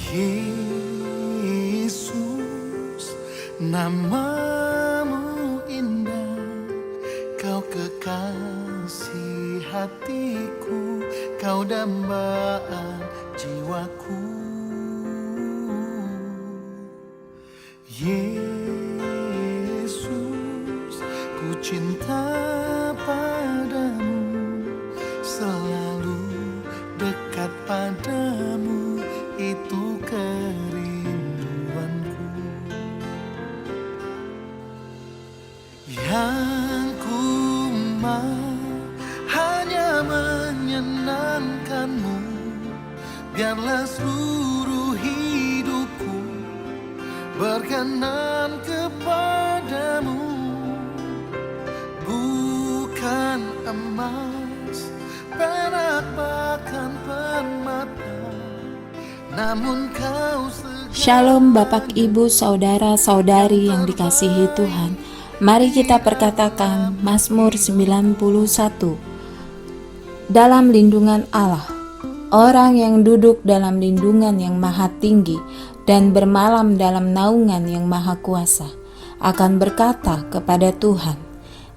Yesus, namamu indah, kau kekasih hatiku, kau dambaan jiwaku. Yesus, ku cinta padamu, selalu dekat padamu, itu kerinduanku. Yang ku mau hanya menyenangkanmu, biarlah seluruh hidupku berkenan kepadamu. Bukan emas, perak, bahkan permata, namun kau Shalom Bapak Ibu Saudara Saudari yang dikasihi Tuhan. Mari kita perkatakan Mazmur 91. Dalam lindungan Allah, orang yang duduk dalam lindungan yang maha tinggi dan bermalam dalam naungan yang maha kuasa akan berkata kepada Tuhan,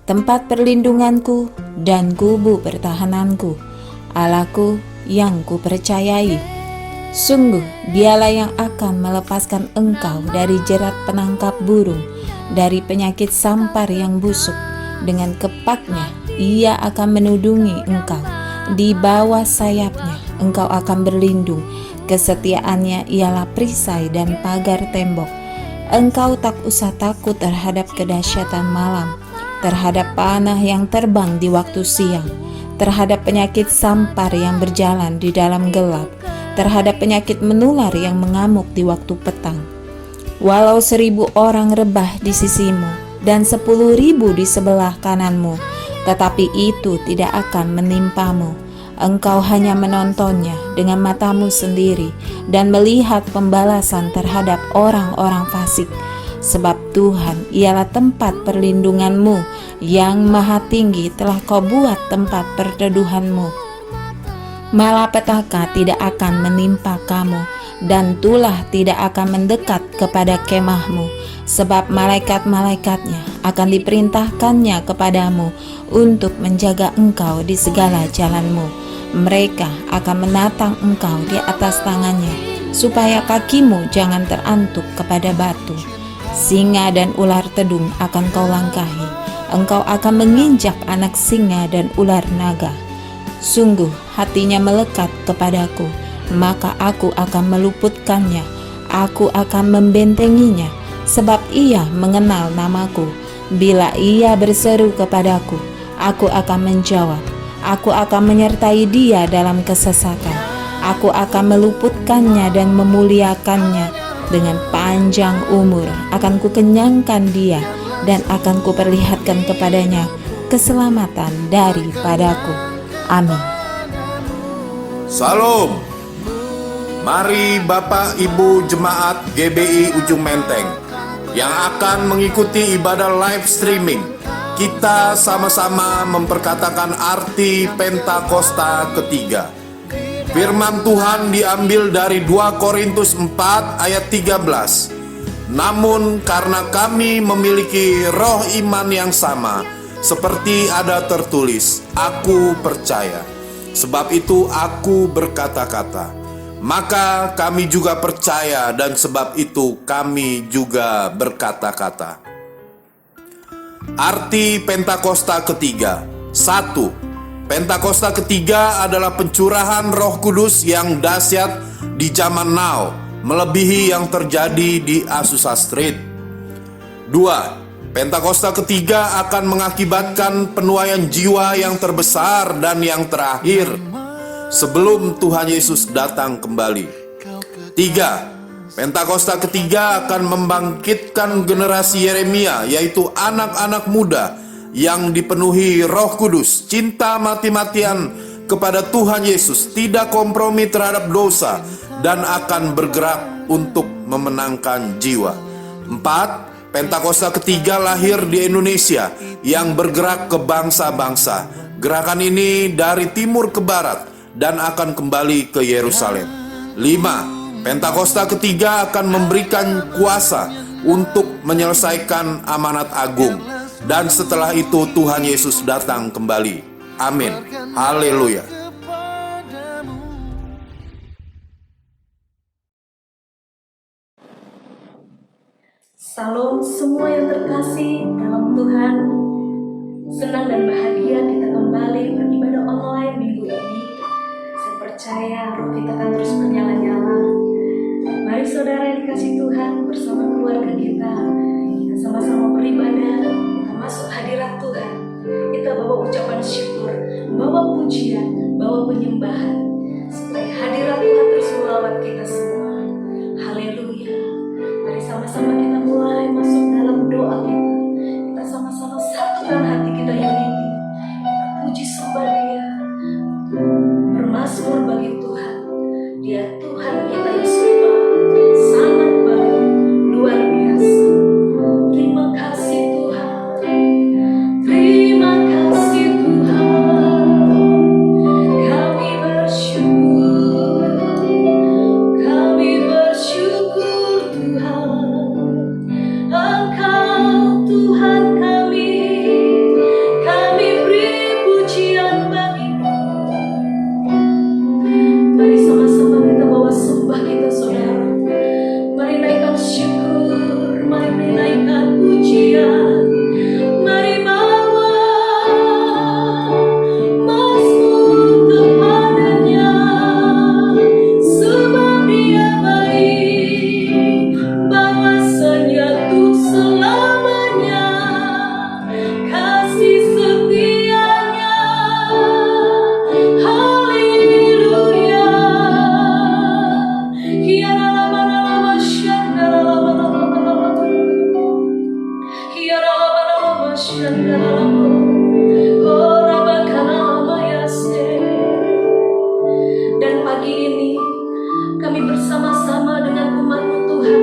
tempat perlindunganku dan kubu pertahananku, Allahku yang kupercayai. Sungguh dialah yang akan melepaskan engkau dari jerat penangkap burung, dari penyakit sampar yang busuk. Dengan kepaknya ia akan menudungi engkau, di bawah sayapnya engkau akan berlindung. Kesetiaannya ialah perisai dan pagar tembok. Engkau tak usah takut terhadap kedahsyatan malam, terhadap panah yang terbang di waktu siang, terhadap penyakit sampar yang berjalan di dalam gelap, terhadap penyakit menular yang mengamuk di waktu petang. Walau 1000 orang rebah di sisimu dan 10.000 di sebelah kananmu, tetapi itu tidak akan menimpamu. Engkau hanya menontonnya dengan matamu sendiri dan melihat pembalasan terhadap orang-orang fasik. Sebab Tuhan ialah tempat perlindunganmu, yang maha tinggi telah kau buat tempat perteduhanmu. Malapetaka tidak akan menimpa kamu, dan tulah tidak akan mendekat kepada kemahmu, sebab malaikat-malaikatnya akan diperintahkannya kepadamu untuk menjaga engkau di segala jalanmu. Mereka akan menatang engkau di atas tangannya, supaya kakimu jangan terantuk kepada batu. Singa dan ular tedung akan kau langkahi, engkau akan menginjak anak singa dan ular naga. Sungguh hatinya melekat kepadaku, maka aku akan meluputkannya, aku akan membentenginya, sebab ia mengenal namaku. Bila ia berseru kepadaku, aku akan menjawab, aku akan menyertai dia dalam kesesatan, aku akan meluputkannya dan memuliakannya. Dengan panjang umur akan kukenyangkan dia, dan akan kuperlihatkan kepadanya keselamatan daripadaku. Amin. Salam. Mari Bapak Ibu Jemaat GBI Ujung Menteng yang akan mengikuti ibadah live streaming, kita sama-sama memperkatakan arti Pentakosta ketiga. Firman Tuhan diambil dari 2 Korintus 4 ayat 13. Namun karena kami memiliki roh iman yang sama, seperti ada tertulis, aku percaya, sebab itu aku berkata-kata. Maka kami juga percaya, dan sebab itu kami juga berkata-kata. Arti Pentakosta ketiga. 1. Pentakosta ketiga adalah pencurahan Roh Kudus yang dahsyat di zaman now, melebihi yang terjadi di Azusa Street. 2. Pentakosta ketiga akan mengakibatkan penuaian jiwa yang terbesar dan yang terakhir sebelum Tuhan Yesus datang kembali. 3. Pentakosta ketiga akan membangkitkan generasi Yeremia, yaitu anak-anak muda yang dipenuhi Roh Kudus, cinta mati-matian kepada Tuhan Yesus, tidak kompromi terhadap dosa, dan akan bergerak untuk memenangkan jiwa. 4. Pentakosta ketiga lahir di Indonesia yang bergerak ke bangsa-bangsa. Gerakan ini dari timur ke barat dan akan kembali ke Yerusalem. 5. Pentakosta ketiga akan memberikan kuasa untuk menyelesaikan amanat agung. Dan setelah itu Tuhan Yesus datang kembali. Amin. Haleluya. Salam semua yang terkasih dalam Tuhan. Senang dan bahagia kita kembali beribadah online minggu ini. Saya percaya roh kita akan terus menyala-nyala. Mari saudara yang dikasih Tuhan, bersama keluarga kita sama-sama beribadah. Kita masuk hadirat Tuhan. Kita bawa ucapan syukur, bawa pujian, bawa penyembahan, supaya hadirat Tuhan terus melawat kita semua. Haleluya. Mari sama-sama kita mulai masuk dalam doa kita. Kita sama-sama satukan hati kita yang ini. Kita puji sembah Dia. Bermazmur bagi Tuhan. Dia Tuhan kita yang sembah, sangat baik, luar biasa. Terima kasih Tuhan. Terima kasih Tuhan. Kami bersyukur. Kami bersyukur Tuhan. Engkau Tuhan kami. Kami beri pujian bagimu. Mari sama-sama kita bawa sembah kita saudara. Mari naikkan syukur. Mari naikkan pujian. Mari bawa mazmur kepadanya. Sebab Dia baik, bahwasanya untuk selamanya kasih setianya. Haleluya. Hiaralabalaba shandalabalaba. Hiaralabalaba shandalabalaba. Oh, rabakalama yase. Dan pagi ini kami bersama-sama dengan umat-Mu Tuhan.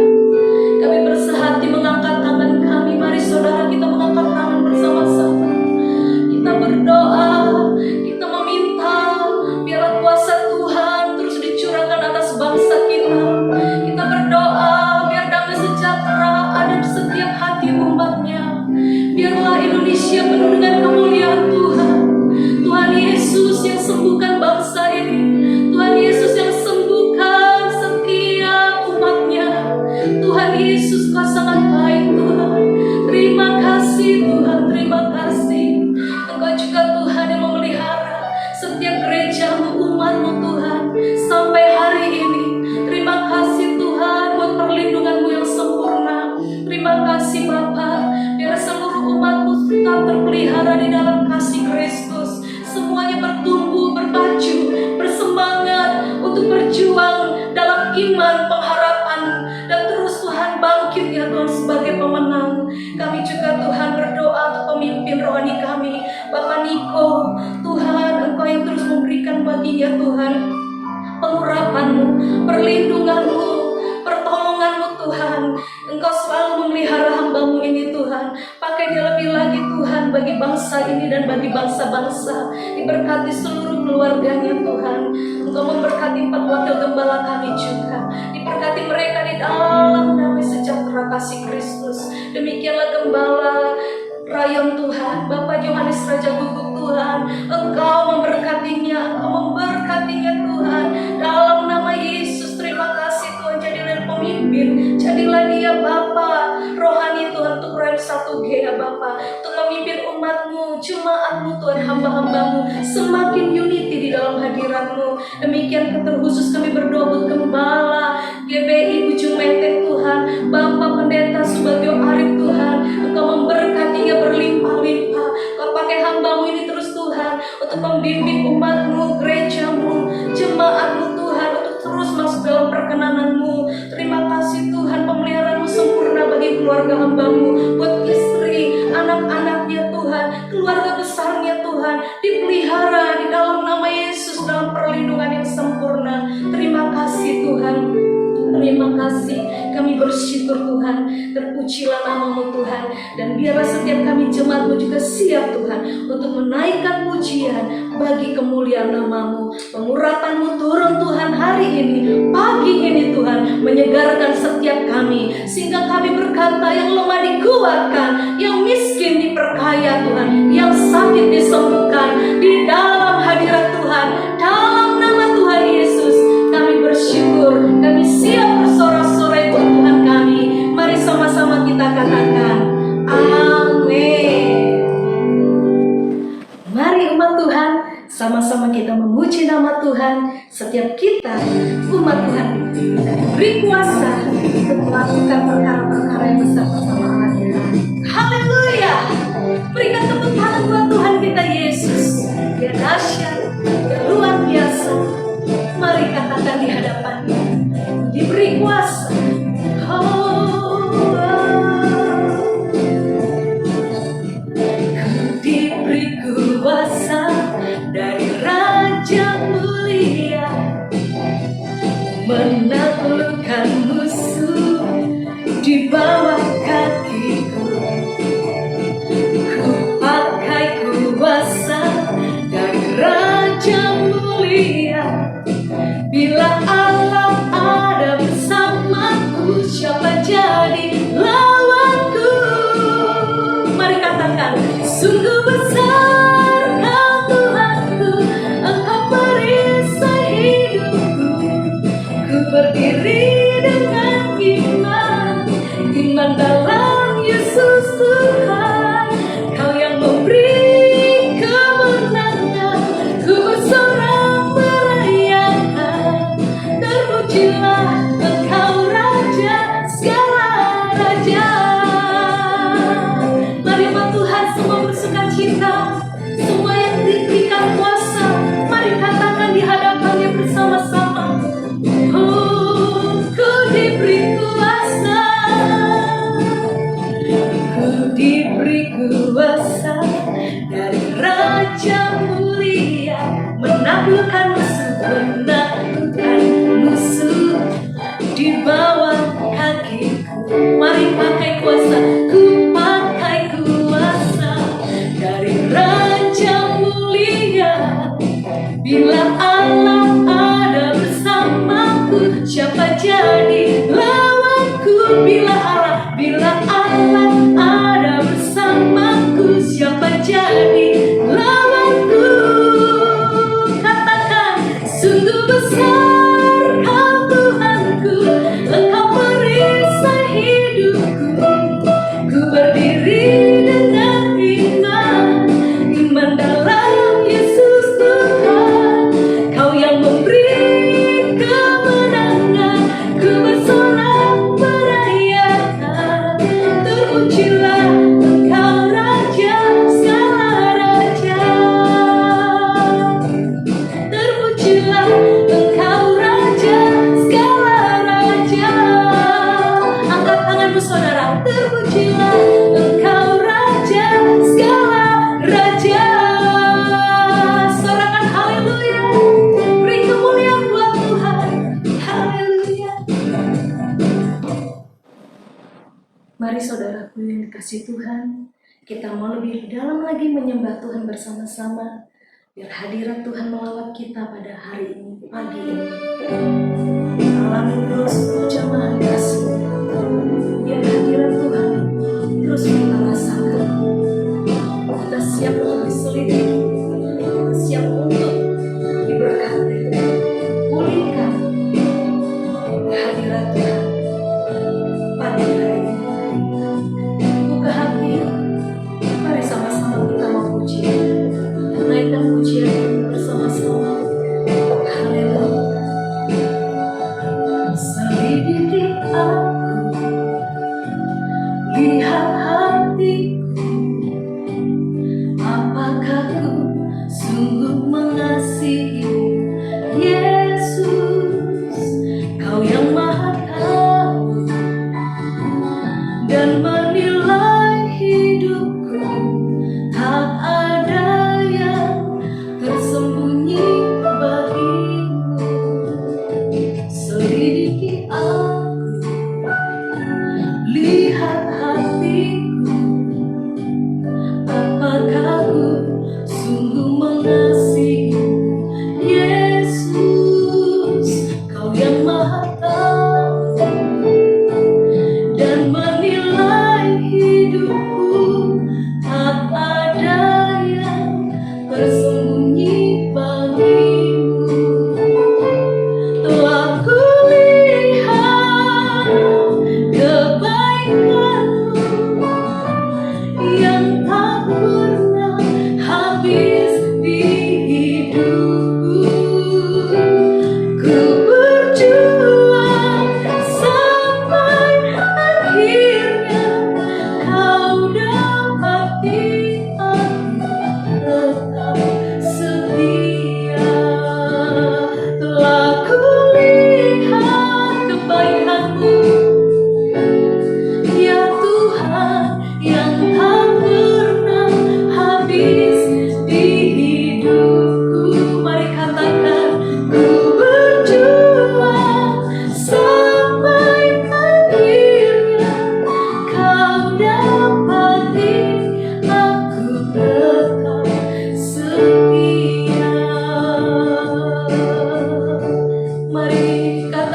Kami bersehati mengangkat tangan kami. Mari saudara kita mengangkat tangan bersama-sama. Kita berdoa, kita meminta biarlah kuasa Tuhan terus dicurahkan atas bangsa kita. Kita berdoa biar damai sejahtera ada di setiap hati umat-Nya. Biarlah Indonesia penuh dengan kemuliaan Tuhan. Tuhan Yesus yang sembuhkan bangsa ini. Tuhan Yesus yang sembuhkan setiap umat-Nya. Tuhan Yesus Kau sangat baik Tuhan. Terima kasih Tuhan, terima kasih. Engkau juga Tuhan yang memelihara setiap gereja-Mu, umat-Mu Tuhan sampai hari ini. Terima kasih Tuhan buat perlindungan-Mu yang sempurna. Terima kasih Bapa, biar seluruh umat-Mu tetap terpelihara di dalam kasih Kristus. Semuanya bertumbuh, berpacu, bersemangat untuk berjuang dalam iman, pengharapan, dan terus Tuhan bangkit ya Tuhan sebagai pemenang. Kami juga Tuhan berdoa untuk pemimpin rohani kami, Bapak Niko. Tuhan, Engkau yang terus memberikan baginya Tuhan pengurapan-Mu, perlindungan-Mu, pertolongan-Mu Tuhan. Engkau selalu memelihara hamba-Mu ini Tuhan. Pakai dia lebih lagi Tuhan bagi bangsa ini dan bagi bangsa-bangsa. Diberkati seluruh keluarganya Tuhan. Engkau memberkati 4 wakil gembala kami juga. Diberkati mereka di dalam damai sejahtera kasih Kristus. Demikianlah gembala Rayon Tuhan, Bapak Yohanes Raja Guguk Tuhan. Engkau memberkatinya, Engkau memberkatinya Tuhan. Dalam nama Yesus, terima kasih Tuhan. Jadilah pemimpin, jadilah dia Bapa rohani Tuhan untuk Rem 1G ya Bapa, untuk memimpin umat-Mu, jemaat-Mu Tuhan, hamba-hamba-Mu, semakin unity di dalam hadirat-Mu. Demikian terkhusus kami berdoa buat gembala GBI Ujung Menteng Tuhan, Bapak Pendeta Subagio Arif Tuhan. Engkau memberkatinya berlimpah-limpah. Kau pakai hamba-Mu ini terus Tuhan untuk membimbing umat-Mu, gereja-Mu, jemaat-Mu Tuhan, untuk terus masuk dalam perkenanan-Mu. Terima kasih Tuhan, pemeliharaan-Mu sempurna bagi keluarga hamba-Mu, buat istri, anak-anaknya Tuhan, keluarga besarnya Tuhan, dipelihara di dalam nama Yesus, dalam perlindungan yang sempurna. Terima kasih Tuhan. Terima kasih, kami bersyukur Tuhan. Terpujilah nama-Mu Tuhan. Dan biarlah setiap kami jemaat-Mu juga siap Tuhan untuk menaikkan pujian bagi kemuliaan nama-Mu. Pengurapan-Mu turun Tuhan hari ini, pagi ini Tuhan. kami, sehingga kami berkata yang lemah dikuatkan, yang miskin diperkaya Tuhan, yang sakit disembuhkan di dalam hadirat Tuhan. Dalam nama Tuhan Yesus kami bersyukur, kami siap bersorak-sorai buat Tuhan kami. Mari sama-sama kita katakan amin. Mari umat Tuhan, sama-sama kita memuji nama Tuhan. Setiap kita umat Tuhan kita diberi kuasa untuk melakukan perkara-perkara yang besar bersama Allah kita. Haleluya. Berikan tepuk tangan buat Tuhan kita Yesus. Dia dahsyat, dia luar biasa. Mari katakan di hadapannya, diberi kuasa. Diberi kuasa dari Raja Mulia, menaklukkan musuh di bawah kakiku. Ku pakai kuasa dari Raja Mulia. Bila Allah ada bersamaku, siapa jadi lawanku? Mari katakan, sungguh besar Kau Tuhanku, Engkau perisai hidupku. Ku berdiri dengan iman dalam Yesus Tuhan. Kau yang memberi kemenangan, ku bersorak merayakan. Terpujilah Engkau Raja segala raja. Mari umat Tuhan semua bersukacita, semua yang diberikan kuasa, mari katakan di hadapannya bersama-sama. Oh, ku diberi kuasa, ku diberi kuasa dari Raja Mulia, menaklukkan musuh di bawah kakiku. Mari pakai kuasa, ku pakai kuasa dari Raja Mulia. Bila Allah ada bersamaku, siapa jadi lawanku? Bila Allah ada bersamaku, siapa jadi lawanku? Katakan, sungguh besar Kau Tuhanku, Engkau perisai hidupku. Ku berdiri dengan iman dalam Yesus Tuhan. Kau yang memberi kemenangan, ku bersorak merayakan. Terpujilah Engkau Raja segala raja. Terpujilah Engkau Raja segala raja. Angkat tanganmu saudara. Terpujilah Engkau Raja segala raja. Sorakan haleluya. Beri kemuliaan buat Tuhan. Haleluya. Mari saudaraku yang dikasih Tuhan, kita mau lebih dalam lagi menyembah Tuhan bersama-sama. Biar hadirat Tuhan melawat kita pada hari ini, pagi ini. Alami terus jamaah kasih. Biar hadirat Tuhan terus kita rasakan. Kita siap untuk diselidiki, kita siap untuk diberkati, pulihkan hadirat Tuhan pagi hari ini. Buka hati, mari sama-sama kita memuji, naikkan pujian bersama-sama. Haleluya. Selidiki aku, lihat hatiku, apakah ku sungguh mengasihi Yesus? Kau yang Maha Tahu dan menilai hidupku, tak ada yang tersembunyi bagimu. Selidiki aku, lihat hatiku, apakah ku sungguh mengasihi Yesus? Kau yang Maha Tahu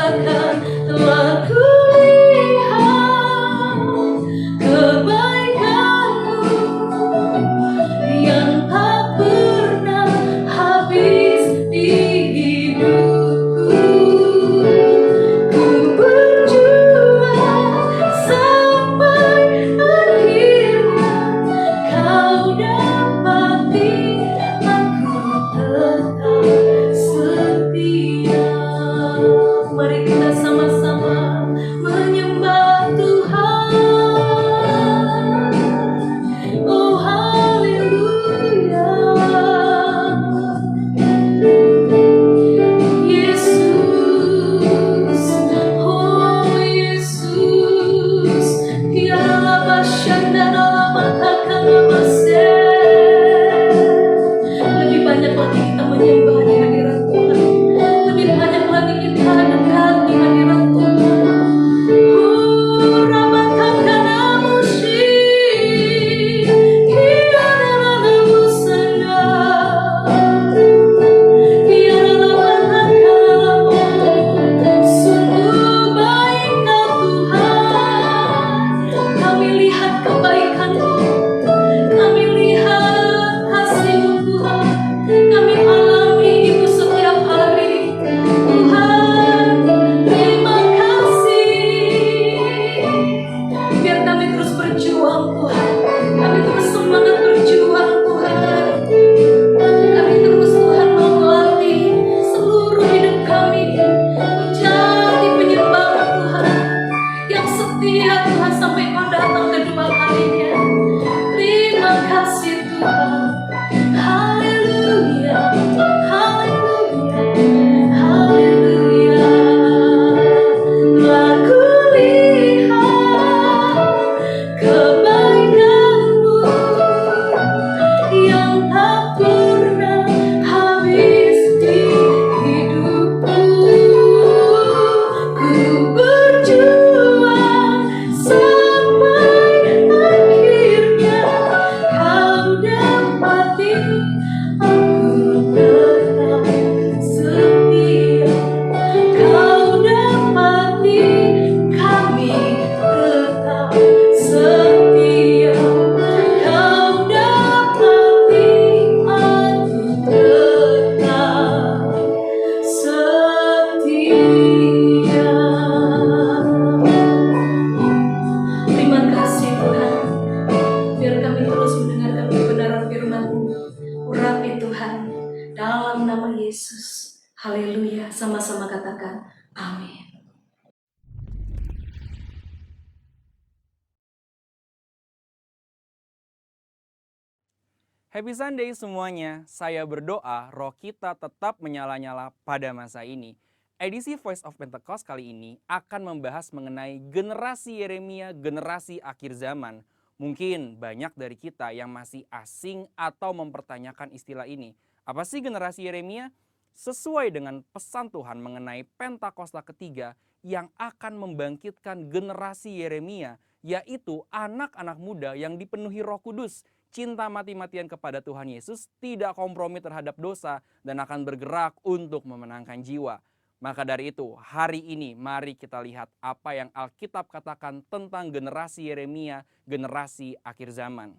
katakan, telah kulihat kebaikanmu yang tak pernah habis di hidupku. Ku berjuang sampai akhirnya kau dapati aku tetap setia. Mari kita sama-sama menyembah Tuhan. Oh haleluya. Yesus, oh Yesus, tiada basyandana matakana. Lebih banyak lagi kita menyembah di hadirat Tuhan. Lebih banyak lagi kita dekat di hadirat Tuhan. Oh rabatakana mushi, kiana musana. Sungguh baiknya Tuhan, kami lihat kebaikan-Mu, kami lihat kasih-Mu Tuhan, kami alami itu setiap hari. Tuhan, terima kasih. Biar kami terus berjuang Tuhan, kami terus semangat berjuang Tuhan. Kami terus Tuhan mau melatih seluruh hidup kami menjadi penyembah Tuhan yang setia Tuhan sampai Kau datang kedua kalinya. Terima kasih Tuhan. Haleluya, haleluya, haleluya. Telah kulihat kebaikan-Mu yang tak pernah habis di hidupku. Ku berjuang sampai akhirnya kau dapati aku tetap setia. Kau dapati kami tetap setia. Kau dapati aku tetap setia. Terima kasih Tuhan. Biar kami terus mendengarkan kebenaran firman-Mu. Urapi Tuhan dalam nama Yesus. Haleluya. Sama-sama katakan amin. Happy Sunday semuanya, saya berdoa roh kita tetap menyala-nyala pada masa ini. Edisi Voice of Pentecost kali ini akan membahas mengenai generasi Yeremia, generasi akhir zaman. Mungkin banyak dari kita yang masih asing atau mempertanyakan istilah ini. Apa sih generasi Yeremia? Sesuai dengan pesan Tuhan mengenai Pentakosta ketiga yang akan membangkitkan generasi Yeremia, yaitu anak-anak muda yang dipenuhi Roh Kudus, cinta mati-matian kepada Tuhan Yesus, tidak kompromi terhadap dosa, dan akan bergerak untuk memenangkan jiwa. Maka dari itu, hari ini mari kita lihat apa yang Alkitab katakan tentang generasi Yeremia, generasi akhir zaman.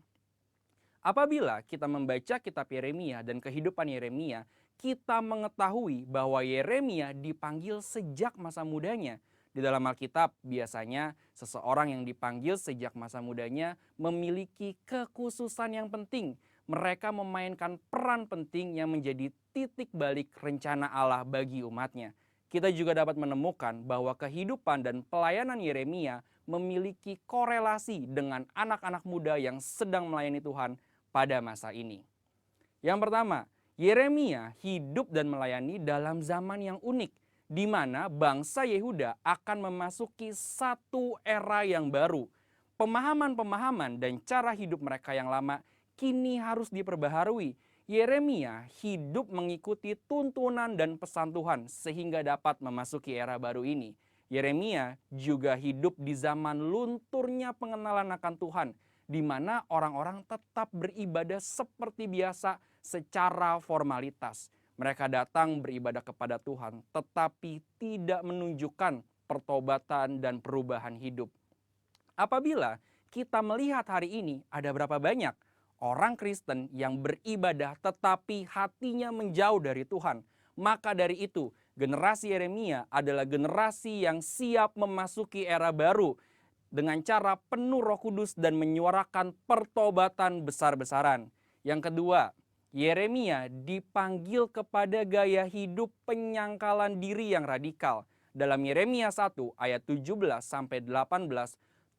Apabila kita membaca kitab Yeremia dan kehidupan Yeremia, kita mengetahui bahwa Yeremia dipanggil sejak masa mudanya. Di dalam Alkitab, biasanya seseorang yang dipanggil sejak masa mudanya memiliki kekhususan yang penting. Mereka memainkan peran penting yang menjadi titik balik rencana Allah bagi umatnya. Kita juga dapat menemukan bahwa kehidupan dan pelayanan Yeremia memiliki korelasi dengan anak-anak muda yang sedang melayani Tuhan pada masa ini. Yang pertama, Yeremia hidup dan melayani dalam zaman yang unik, di mana bangsa Yehuda akan memasuki satu era yang baru. Pemahaman-pemahaman dan cara hidup mereka yang lama kini harus diperbaharui. Yeremia hidup mengikuti tuntunan dan pesan Tuhan sehingga dapat memasuki era baru ini. Yeremia juga hidup di zaman lunturnya pengenalan akan Tuhan, di mana orang-orang tetap beribadah seperti biasa secara formalitas. Mereka datang beribadah kepada Tuhan, tetapi tidak menunjukkan pertobatan dan perubahan hidup. Apabila kita melihat hari ini, ada berapa banyak orang Kristen yang beribadah tetapi hatinya menjauh dari Tuhan. Maka dari itu, generasi Yeremia adalah generasi yang siap memasuki era baru dengan cara penuh Roh Kudus dan menyuarakan pertobatan besar-besaran. Yang kedua, Yeremia dipanggil kepada gaya hidup penyangkalan diri yang radikal. Dalam Yeremia 1 ayat 17-18,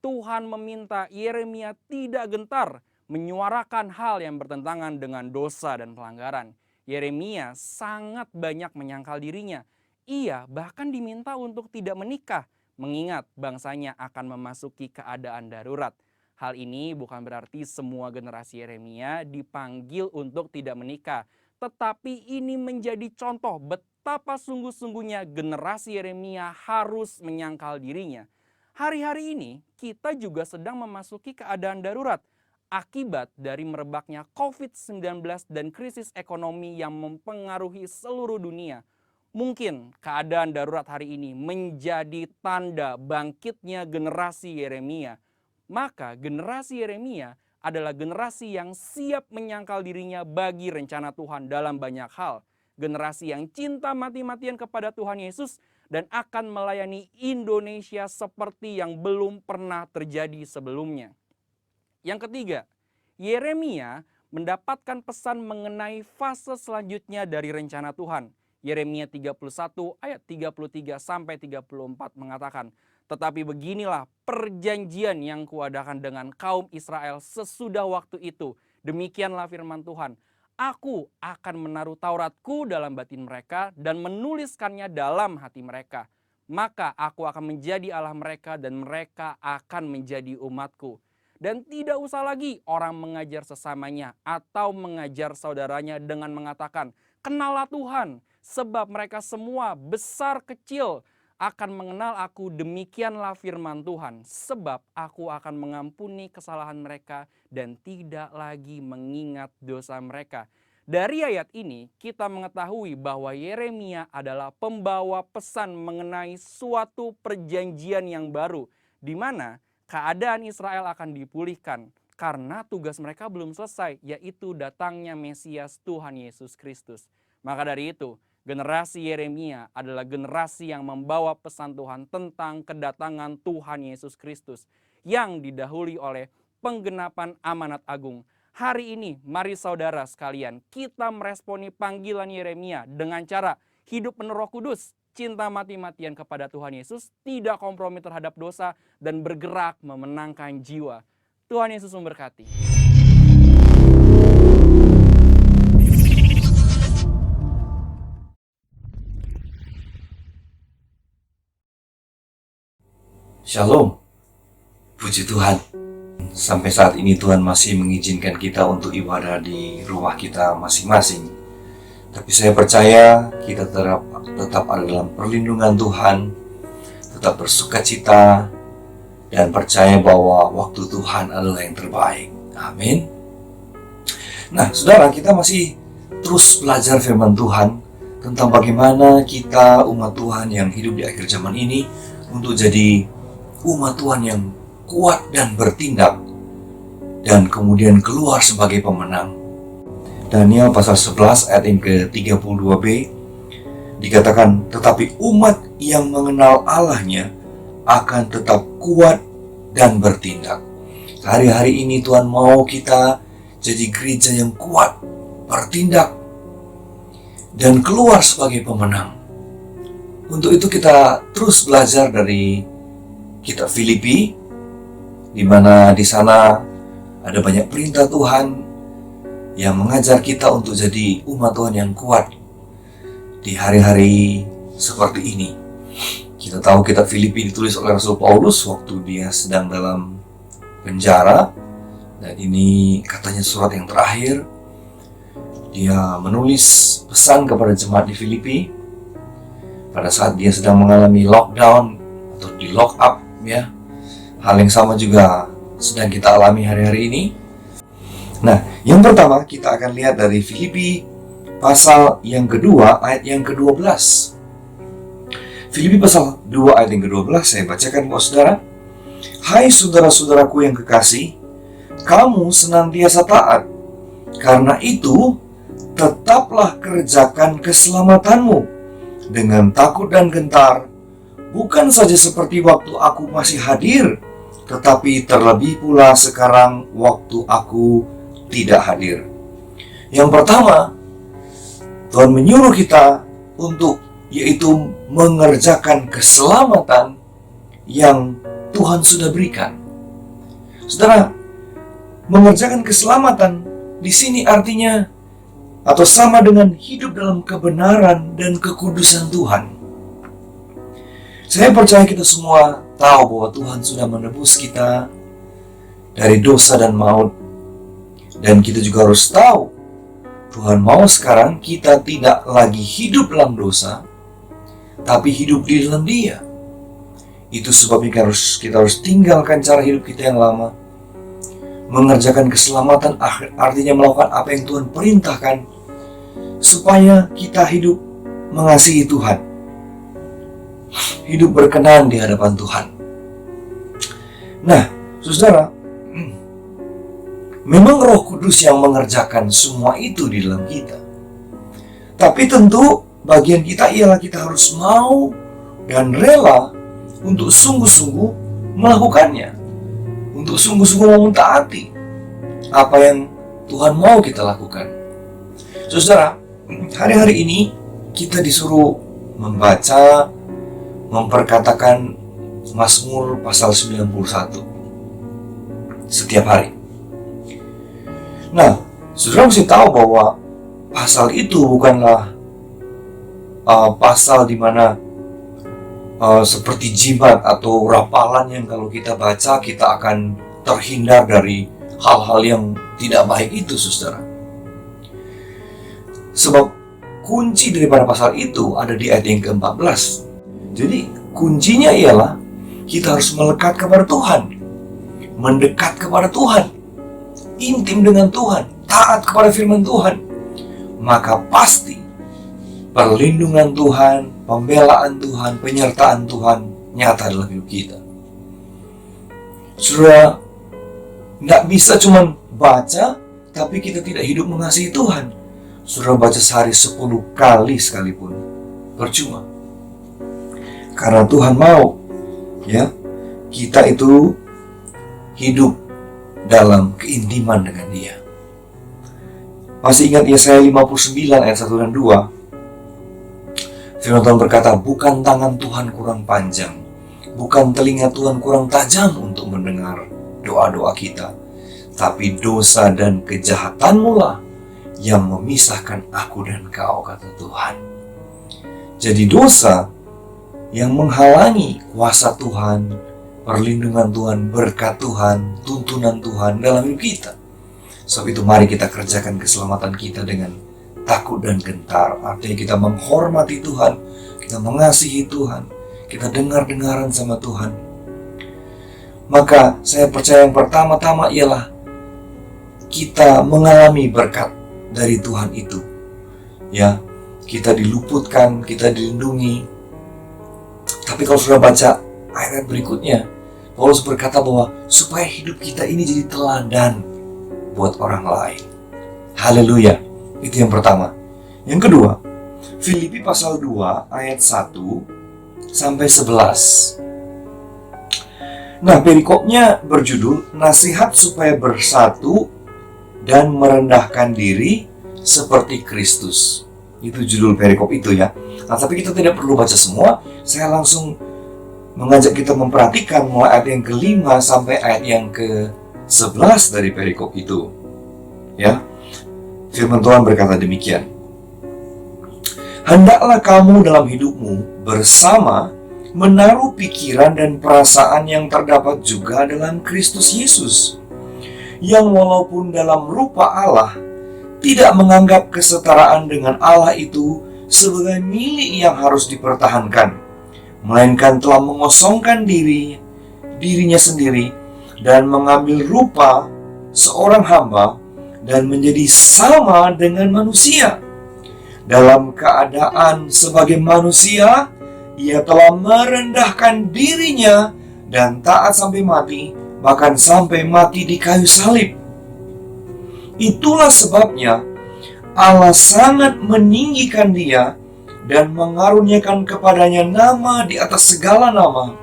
Tuhan meminta Yeremia tidak gentar menyuarakan hal yang bertentangan dengan dosa dan pelanggaran. Yeremia sangat banyak menyangkal dirinya. Ia bahkan diminta untuk tidak menikah, mengingat bangsanya akan memasuki keadaan darurat. Hal ini bukan berarti semua generasi Yeremia dipanggil untuk tidak menikah. Tetapi ini menjadi contoh betapa sungguh-sungguhnya generasi Yeremia harus menyangkal dirinya. Hari-hari ini kita juga sedang memasuki keadaan darurat akibat dari merebaknya COVID-19 dan krisis ekonomi yang mempengaruhi seluruh dunia. Mungkin keadaan darurat hari ini menjadi tanda bangkitnya generasi Yeremia. Maka generasi Yeremia adalah generasi yang siap menyangkal dirinya bagi rencana Tuhan dalam banyak hal. Generasi yang cinta mati-matian kepada Tuhan Yesus dan akan melayani Indonesia seperti yang belum pernah terjadi sebelumnya. Yang ketiga, Yeremia mendapatkan pesan mengenai fase selanjutnya dari rencana Tuhan. Yeremia 31 ayat 33-34 mengatakan, "Tetapi beginilah perjanjian yang kuadakan dengan kaum Israel sesudah waktu itu. Demikianlah firman Tuhan. Aku akan menaruh Tauratku dalam batin mereka dan menuliskannya dalam hati mereka. Maka aku akan menjadi Allah mereka dan mereka akan menjadi umatku. Dan tidak usah lagi orang mengajar sesamanya atau mengajar saudaranya dengan mengatakan, 'Kenallah Tuhan,' sebab mereka semua besar kecil akan mengenal aku, demikianlah firman Tuhan. Sebab aku akan mengampuni kesalahan mereka dan tidak lagi mengingat dosa mereka." Dari ayat ini kita mengetahui bahwa Yeremia adalah pembawa pesan mengenai suatu perjanjian yang baru, di mana keadaan Israel akan dipulihkan karena tugas mereka belum selesai, yaitu datangnya Mesias Tuhan Yesus Kristus. Maka dari itu, generasi Yeremia adalah generasi yang membawa pesan Tuhan tentang kedatangan Tuhan Yesus Kristus yang didahului oleh penggenapan amanat agung. Hari ini, mari saudara sekalian, kita meresponi panggilan Yeremia dengan cara hidup penuh Roh Kudus, cinta mati-matian kepada Tuhan Yesus, tidak kompromi terhadap dosa, dan bergerak memenangkan jiwa. Tuhan Yesus memberkati. Shalom, puji Tuhan. Sampai saat ini Tuhan masih mengizinkan kita untuk ibadah di rumah kita masing-masing. Tapi saya percaya kita tetap ada dalam perlindungan Tuhan, tetap bersukacita, dan percaya bahwa waktu Tuhan adalah yang terbaik. Amin. Nah, saudara, kita masih terus belajar firman Tuhan tentang bagaimana kita umat Tuhan yang hidup di akhir zaman ini untuk jadi umat Tuhan yang kuat dan bertindak dan kemudian keluar sebagai pemenang. Daniel pasal 11 ayat yang ke-32b dikatakan, "Tetapi umat yang mengenal Allahnya akan tetap kuat dan bertindak." Hari-hari ini Tuhan mau kita jadi gereja yang kuat, bertindak, dan keluar sebagai pemenang. Untuk itu kita terus belajar dari kitab Filipi, di mana di sana ada banyak perintah Tuhan yang mengajar kita untuk jadi umat Tuhan yang kuat di hari-hari seperti ini. Kita tahu kitab Filipi ditulis oleh Rasul Paulus waktu dia sedang dalam penjara, dan ini katanya surat yang terakhir. Dia menulis pesan kepada jemaat di Filipi pada saat dia sedang mengalami lockdown atau di lock up, ya. Hal yang sama juga sedang kita alami hari-hari ini. Nah, yang pertama kita akan lihat dari Filipi pasal yang kedua ayat yang ke-12. Filipi pasal 2 ayat yang ke-12 saya bacakan buat saudara. Hai saudara-saudaraku yang kekasih, kamu senantiasa taat. Karena itu, tetaplah kerjakan keselamatanmu dengan takut dan gentar, bukan saja seperti waktu aku masih hadir, tetapi terlebih pula sekarang waktu aku tidak hadir. Yang pertama, Tuhan menyuruh kita untuk yaitu mengerjakan keselamatan yang Tuhan sudah berikan. Saudara, mengerjakan keselamatan di sini artinya atau sama dengan hidup dalam kebenaran dan kekudusan Tuhan. Saya percaya kita semua tahu bahwa Tuhan sudah menebus kita dari dosa dan maut. Dan kita juga harus tahu Tuhan mau sekarang kita tidak lagi hidup dalam dosa, tapi hidup di dalam Dia. Itu sebabnya kita harus tinggalkan cara hidup kita yang lama. Mengerjakan keselamatan artinya melakukan apa yang Tuhan perintahkan, supaya kita hidup mengasihi Tuhan, hidup berkenan di hadapan Tuhan. Nah, saudara, memang Roh Kudus yang mengerjakan semua itu di dalam kita. Tapi tentu bagian kita ialah kita harus mau dan rela untuk sungguh-sungguh melakukannya, untuk sungguh-sungguh mau mentaati apa yang Tuhan mau kita lakukan. Saudara, hari-hari ini kita disuruh membaca, memperkatakan Mazmur pasal 91 setiap hari. Nah, saudara mesti tahu bahwa pasal itu bukanlah pasal di mana seperti jimat atau rapalan yang kalau kita baca kita akan terhindar dari hal-hal yang tidak baik itu, saudara. Sebab kunci daripada pasal itu ada di ayat yang ke-14. Jadi kuncinya ialah kita harus melekat kepada Tuhan, mendekat kepada Tuhan, intim dengan Tuhan, taat kepada firman Tuhan. Maka pasti perlindungan Tuhan, pembelaan Tuhan, penyertaan Tuhan nyata dalam hidup kita. Saudara, nggak bisa cuma baca tapi kita tidak hidup mengasihi Tuhan. Saudara baca sehari 10 kali sekalipun percuma. Karena Tuhan mau ya kita itu hidup dalam keintiman dengan Dia. Masih ingat Yesaya 59 ayat 1 dan 2? Firman Tuhan berkata, bukan tangan Tuhan kurang panjang, bukan telinga Tuhan kurang tajam untuk mendengar doa-doa kita, tapi dosa dan kejahatanmu lah yang memisahkan aku dan kau, kata Tuhan. Jadi dosa yang menghalangi kuasa Tuhan, perlindungan Tuhan, berkat Tuhan, tuntunan Tuhan dalam hidup kita. Sebab itu mari kita kerjakan keselamatan kita dengan takut dan gentar. Artinya kita menghormati Tuhan, kita mengasihi Tuhan, kita dengar-dengaran sama Tuhan. Maka saya percaya yang pertama-tama ialah kita mengalami berkat dari Tuhan itu. Ya, kita diluputkan, kita dilindungi. Tapi kalau sudah baca ayat berikutnya, Paulus berkata bahwa supaya hidup kita ini jadi teladan buat orang lain. Haleluya. Itu yang pertama. Yang kedua, Filipi pasal 2 ayat 1 sampai 11. Nah, perikopnya berjudul Nasihat supaya bersatu dan merendahkan diri seperti Kristus. Itu judul perikop itu ya. Nah, tapi kita tidak perlu baca semua. Saya langsung mengajak kita memperhatikan mulai ayat yang ke-5 sampai ayat yang ke-11 dari perikop itu. Ya. Firman Tuhan berkata demikian. Hendaklah kamu dalam hidupmu bersama menaruh pikiran dan perasaan yang terdapat juga dalam Kristus Yesus, yang walaupun dalam rupa Allah tidak menganggap kesetaraan dengan Allah itu sebagai milik yang harus dipertahankan, melainkan telah mengosongkan dirinya sendiri dan mengambil rupa seorang hamba dan menjadi sama dengan manusia. dalam keadaan sebagai manusia, ia telah merendahkan dirinya dan taat sampai mati, bahkan sampai mati di kayu salib. Itulah sebabnya Allah sangat meninggikan dia dan mengaruniakan kepadanya nama di atas segala nama,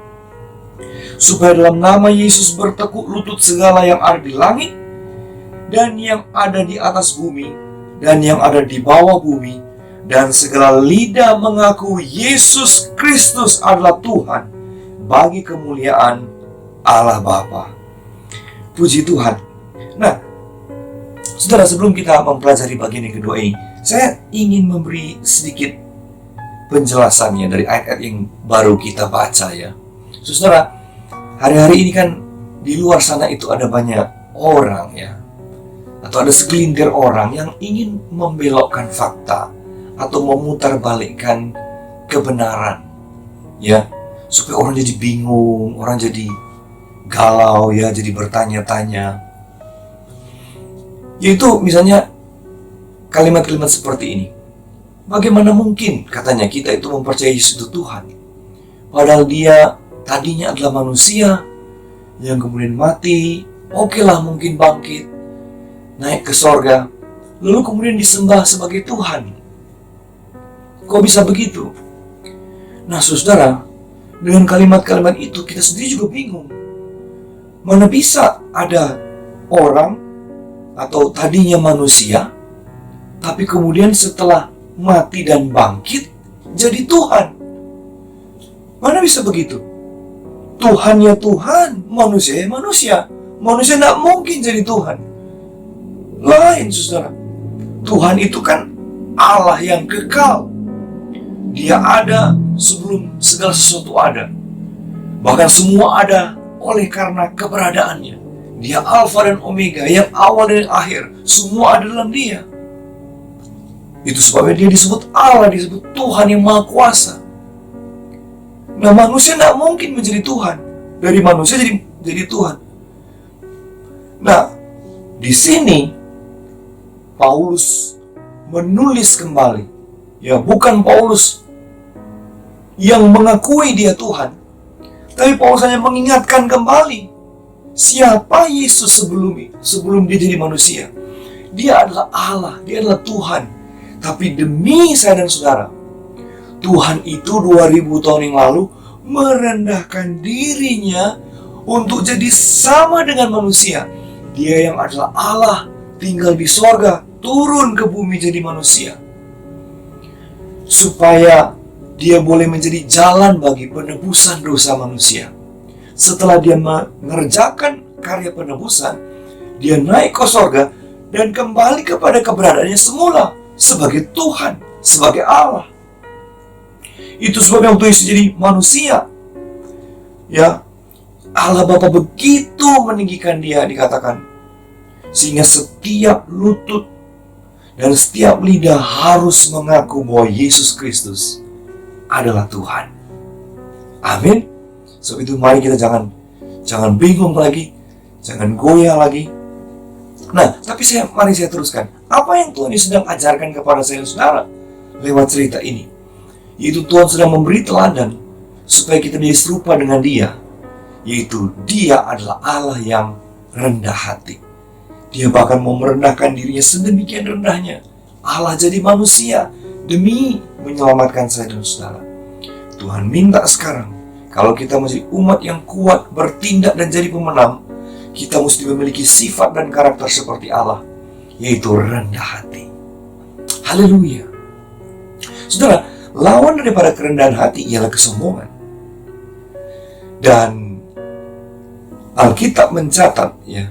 supaya dalam nama Yesus bertekuk lutut segala yang ada di langit dan yang ada di atas bumi dan yang ada di bawah bumi, dan segala lidah mengaku Yesus Kristus adalah Tuhan, bagi kemuliaan Allah Bapa. Puji Tuhan. Nah, saudara, sebelum kita mempelajari bagian yang kedua ini, saya ingin memberi sedikit penjelasannya dari ayat-ayat yang baru kita baca ya. Saudara, hari-hari ini kan di luar sana itu ada banyak orang ya, atau ada segelintir orang yang ingin membelokkan fakta atau memutarbalikkan kebenaran ya, supaya orang jadi bingung, orang jadi galau ya, jadi bertanya-tanya. Yaitu misalnya kalimat-kalimat seperti ini. Bagaimana mungkin katanya kita itu mempercayai Yesus itu Tuhan, padahal dia tadinya adalah manusia yang kemudian mati, okelah mungkin bangkit, naik ke sorga, lalu kemudian disembah sebagai Tuhan. Kok bisa begitu? Nah saudara, dengan kalimat-kalimat itu kita sendiri juga bingung. Mana bisa ada orang atau tadinya manusia, tapi kemudian setelah mati dan bangkit jadi Tuhan? Mana bisa begitu? Tuhannya Tuhan, manusia ya manusia. Manusia tidak mungkin jadi Tuhan. Lain saudara. Tuhan itu kan Allah yang kekal. Dia ada sebelum segala sesuatu ada. Bahkan semua ada oleh karena keberadaannya. Dia Alfa dan Omega, yang awal dan yang akhir. Semua ada dalam dia. Itu sebabnya dia disebut Allah, disebut Tuhan yang Maha Kuasa. Nah, manusia tidak mungkin menjadi Tuhan. Dari manusia jadi Tuhan. Nah, di sini Paulus menulis kembali. Ya, bukan Paulus yang mengakui dia Tuhan, tapi Paulus hanya mengingatkan kembali siapa Yesus sebelum dia jadi manusia. Dia adalah Allah, dia adalah Tuhan. Tapi demi saya dan saudara, Tuhan itu 2000 tahun yang lalu merendahkan dirinya untuk jadi sama dengan manusia. Dia yang adalah Allah, tinggal di sorga, turun ke bumi jadi manusia, supaya dia boleh menjadi jalan bagi penebusan dosa manusia. Setelah dia mengerjakan karya penebusan, dia naik ke sorga dan kembali kepada keberadaannya semula sebagai Tuhan, sebagai Allah. Itu sebabnya waktu Yesus jadi manusia, ya, Allah Bapa begitu meninggikan dia, dikatakan, sehingga setiap lutut dan setiap lidah harus mengaku bahwa Yesus Kristus adalah Tuhan. Amin. Sebab itu mari kita jangan bingung lagi, jangan goyah lagi. Nah, tapi mari saya teruskan. Apa yang Tuhan sedang ajarkan kepada saya dan saudara lewat cerita ini? Yaitu Tuhan sedang memberi teladan supaya kita menjadi serupa dengan Dia. Yaitu Dia adalah Allah yang rendah hati. Dia bahkan mau merendahkan dirinya sedemikian rendahnya. Allah jadi manusia demi menyelamatkan saya dan saudara. Tuhan minta sekarang, kalau kita menjadi umat yang kuat, bertindak dan jadi pemenang, kita mesti memiliki sifat dan karakter seperti Allah, yaitu rendah hati. Haleluya. Saudara, lawan daripada kerendahan hati ialah kesombongan. Dan Alkitab mencatat, ya,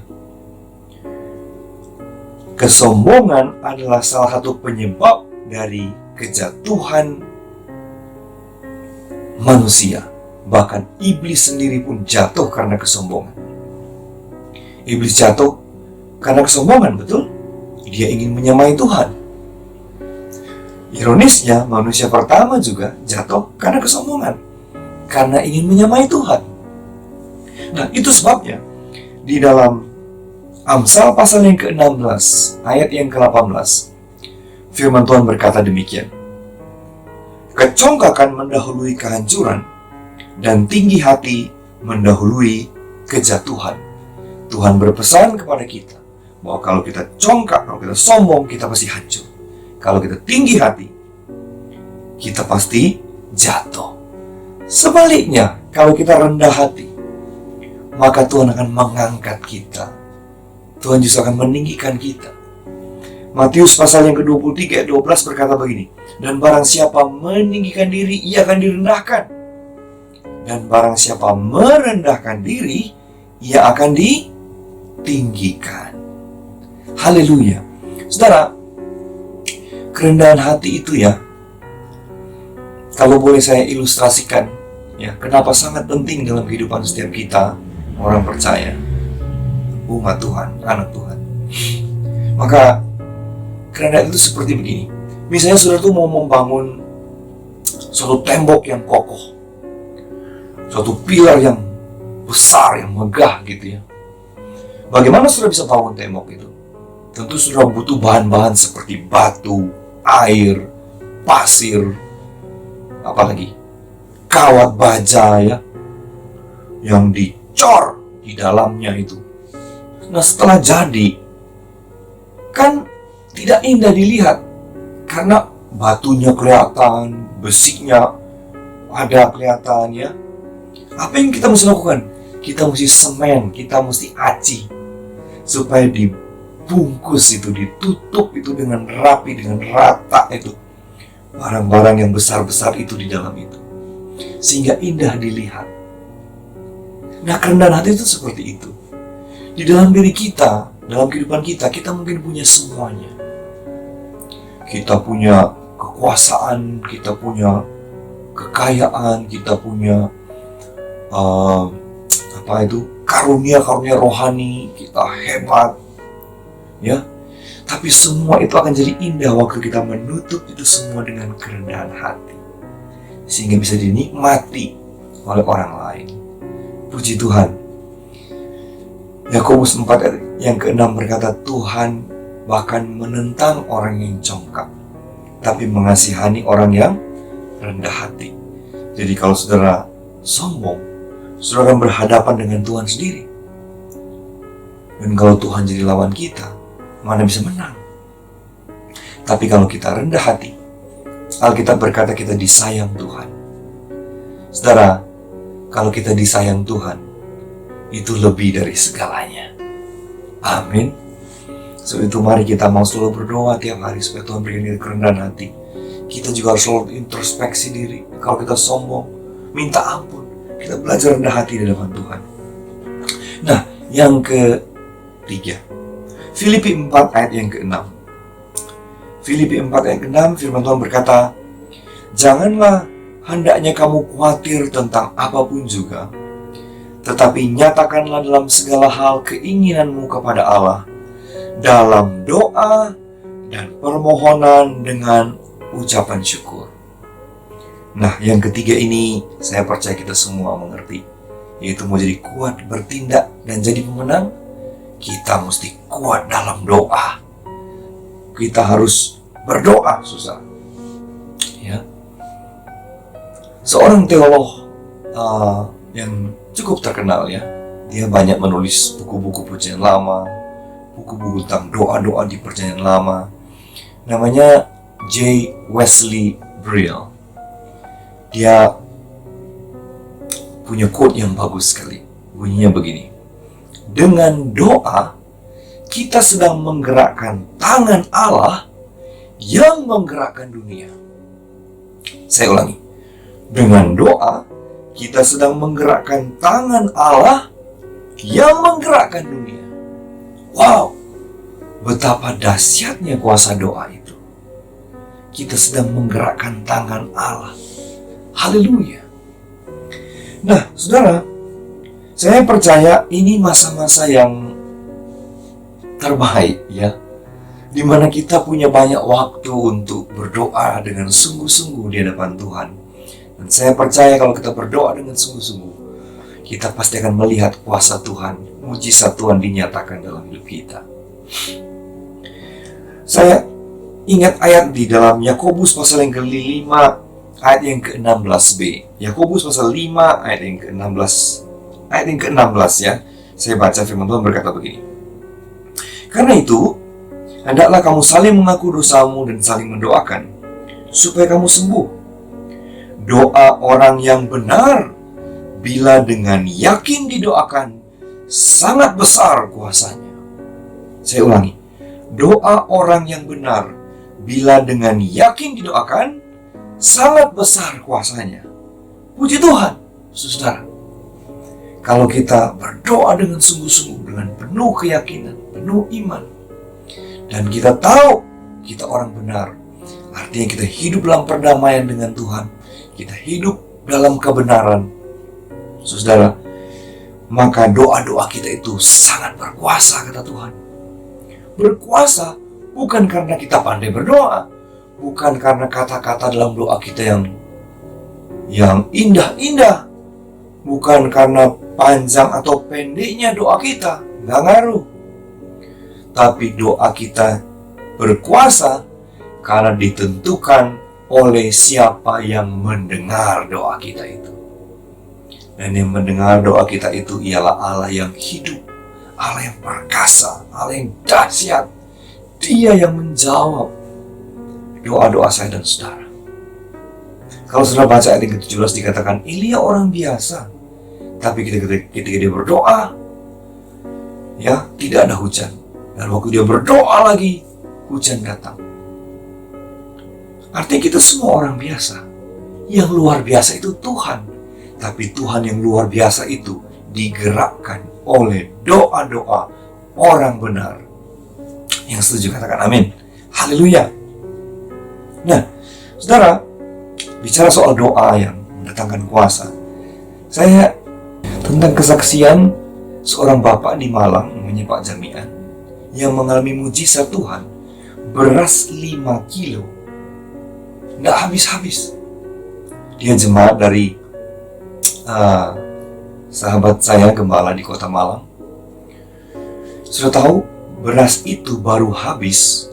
kesombongan adalah salah satu penyebab dari kejatuhan manusia. Bahkan iblis sendiri pun jatuh karena kesombongan. Iblis jatuh karena kesombongan, betul? Dia ingin menyamai Tuhan. Ironisnya, manusia pertama juga jatuh karena kesombongan, karena ingin menyamai Tuhan. Nah, itu sebabnya di dalam Amsal pasal yang ke-16 ayat yang ke-18, Firman Tuhan berkata demikian. Kecongkakan mendahului kehancuran, dan tinggi hati mendahului kejatuhan. Tuhan berpesan kepada kita bahwa kalau kita congkak, kalau kita sombong, kita pasti hancur. Kalau kita tinggi hati, kita pasti jatuh. Sebaliknya, kalau kita rendah hati, maka Tuhan akan mengangkat kita. Tuhan justru akan meninggikan kita. Matius pasal yang ke-23 ayat 12 berkata begini, dan barang siapa meninggikan diri, ia akan direndahkan. Dan barang siapa merendahkan diri, ia akan ditinggikan. Haleluya. Saudara, kerendahan hati itu ya, kalau boleh saya ilustrasikan, ya, kenapa sangat penting dalam kehidupan setiap kita, orang percaya, umat Tuhan, anak Tuhan. Maka kerendahan itu seperti begini. Misalnya saudara tuh mau membangun suatu tembok yang kokoh, suatu pilar yang besar, yang megah gitu ya. Bagaimana saudara bisa bangun tembok itu? Tentu saudara butuh bahan-bahan seperti batu, air, pasir, apalagi kawat baja ya, yang dicor di dalamnya itu. Nah setelah jadi, kan tidak indah dilihat, karena batunya kelihatan, besinya ada kelihatan ya. Apa yang kita mesti lakukan? Kita mesti semen, kita mesti aci, supaya dibungkus itu, ditutup itu dengan rapi, dengan rata itu, barang-barang yang besar-besar itu di dalam itu, sehingga indah dilihat. Nah kerendahan hati itu seperti itu. Di dalam diri kita, dalam kehidupan kita, kita mungkin punya semuanya. Kita punya kekuasaan, kita punya kekayaan, kita punya karunia-karunia rohani, kita hebat, ya. Tapi semua itu akan jadi indah waktu kita menutup itu semua dengan kerendahan hati, sehingga bisa dinikmati oleh orang lain. Puji Tuhan. Yakobus 4 ayat yang ke-6 berkata, Tuhan bahkan menentang orang yang congkak, tapi mengasihani orang yang rendah hati. Jadi kalau saudara sombong, saudara akan berhadapan dengan Tuhan sendiri. Dan kalau Tuhan jadi lawan kita, mana bisa menang? Tapi kalau kita rendah hati, Alkitab berkata kita disayang Tuhan. Saudara, kalau kita disayang Tuhan, itu lebih dari segalanya. Amin. Sebab itu mari kita mau selalu berdoa tiap hari supaya Tuhan berikan kita kerendahan hati. Kita juga harus selalu introspeksi diri. Kalau kita sombong, minta ampun. Kita belajar rendah hati di depan Tuhan. Nah, yang ketiga, Filipi 4 ayat yang ke-6. Filipi 4 ayat ke-6, firman Tuhan berkata, janganlah hendaknya kamu khawatir tentang apapun juga, tetapi nyatakanlah dalam segala hal keinginanmu kepada Allah, dalam doa dan permohonan dengan ucapan syukur. Nah, yang ketiga ini saya percaya kita semua mengerti, yaitu mau jadi kuat bertindak dan jadi pemenang, kita mesti kuat dalam doa. Kita harus berdoa, susah. Ya. Seorang teolog yang cukup terkenal ya, dia banyak menulis buku-buku perjanjian lama, buku-buku tentang doa-doa di perjanjian lama. Namanya J. Wesley Briel. Dia punya quote yang bagus sekali. Bunyinya begini, dengan doa kita sedang menggerakkan tangan Allah yang menggerakkan dunia. Saya ulangi, dengan doa kita sedang menggerakkan tangan Allah yang menggerakkan dunia. Wow, betapa dahsyatnya kuasa doa itu. Kita sedang menggerakkan tangan Allah. Haleluya. Nah, saudara, saya percaya ini masa-masa yang terbaik ya, di mana kita punya banyak waktu untuk berdoa dengan sungguh-sungguh di hadapan Tuhan. Dan saya percaya kalau kita berdoa dengan sungguh-sungguh, kita pasti akan melihat kuasa Tuhan, mujizat Tuhan dinyatakan dalam hidup kita. Saya ingat ayat di dalam Yakobus pasal yang ke-5 ayat yang ke-16b. Yakobus pasal 5 ayat yang ke-16. Ayat yang ke-16 ya. Saya baca firman Tuhan berkata begini. Karena itu, hendaklah kamu saling mengaku dosamu dan saling mendoakan supaya kamu sembuh. Doa orang yang benar bila dengan yakin didoakan sangat besar kuasanya. Saya ulangi. Doa orang yang benar bila dengan yakin didoakan sangat besar kuasanya. Puji Tuhan, saudara. Kalau kita berdoa dengan sungguh-sungguh, dengan penuh keyakinan, penuh iman, dan kita tahu kita orang benar, artinya kita hidup dalam perdamaian dengan Tuhan, kita hidup dalam kebenaran, saudara, maka doa-doa kita itu sangat berkuasa, kata Tuhan. Berkuasa bukan karena kita pandai berdoa, bukan karena kata-kata dalam doa kita yang indah-indah, bukan karena panjang atau pendeknya doa kita, nggak ngaruh. Tapi doa kita berkuasa karena ditentukan oleh siapa yang mendengar doa kita itu. Dan yang mendengar doa kita itu ialah Allah yang hidup, Allah yang perkasa, Allah yang dahsyat. Dia yang menjawab doa-doa saya dan saudara. Kalau saudara baca ayat yang ke-17 dikatakan, Elia orang biasa. Tapi ketika dia berdoa, ya, tidak ada hujan. Dan waktu dia berdoa lagi, hujan datang. Artinya kita semua orang biasa. Yang luar biasa itu Tuhan. Tapi Tuhan yang luar biasa itu digerakkan oleh doa-doa orang benar. Yang setuju katakan amin. Haleluya. Nah, saudara, bicara soal doa yang mendatangkan kuasa, saya tentang kesaksian seorang bapak di Malang, namanya Pak Jamian, yang mengalami mujizat Tuhan. Beras 5 kilo nggak habis-habis. Dia jemaat dari sahabat saya, gembala di kota Malang. Sudah tahu, beras itu baru habis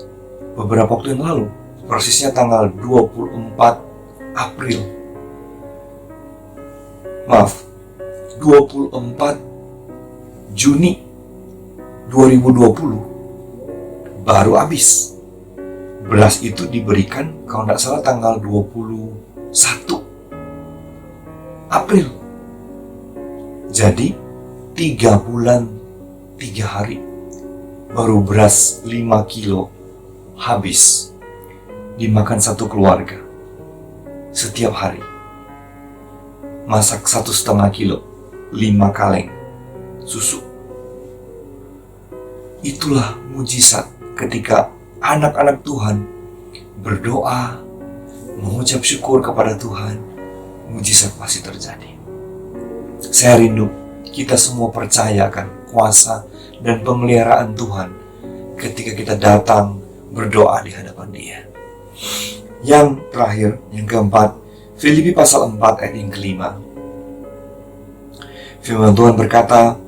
beberapa waktu yang lalu, persisnya tanggal 24 April. Maaf, 24 Juni 2020 baru habis. Beras itu diberikan kalau tidak salah tanggal 21 April. Jadi 3 bulan 3 hari baru beras 5 kilo habis dimakan satu keluarga setiap hari. Masak 1,5 kilo, 5 kaleng susu. Itulah mujizat ketika anak-anak Tuhan berdoa, mengucap syukur kepada Tuhan, mujizat pasti terjadi. Saya rindu kita semua percaya akan kuasa dan pemeliharaan Tuhan ketika kita datang berdoa di hadapan Dia. Yang terakhir, yang keempat, Filipi pasal 4 ayat yang ke-5. Firman Tuhan berkata,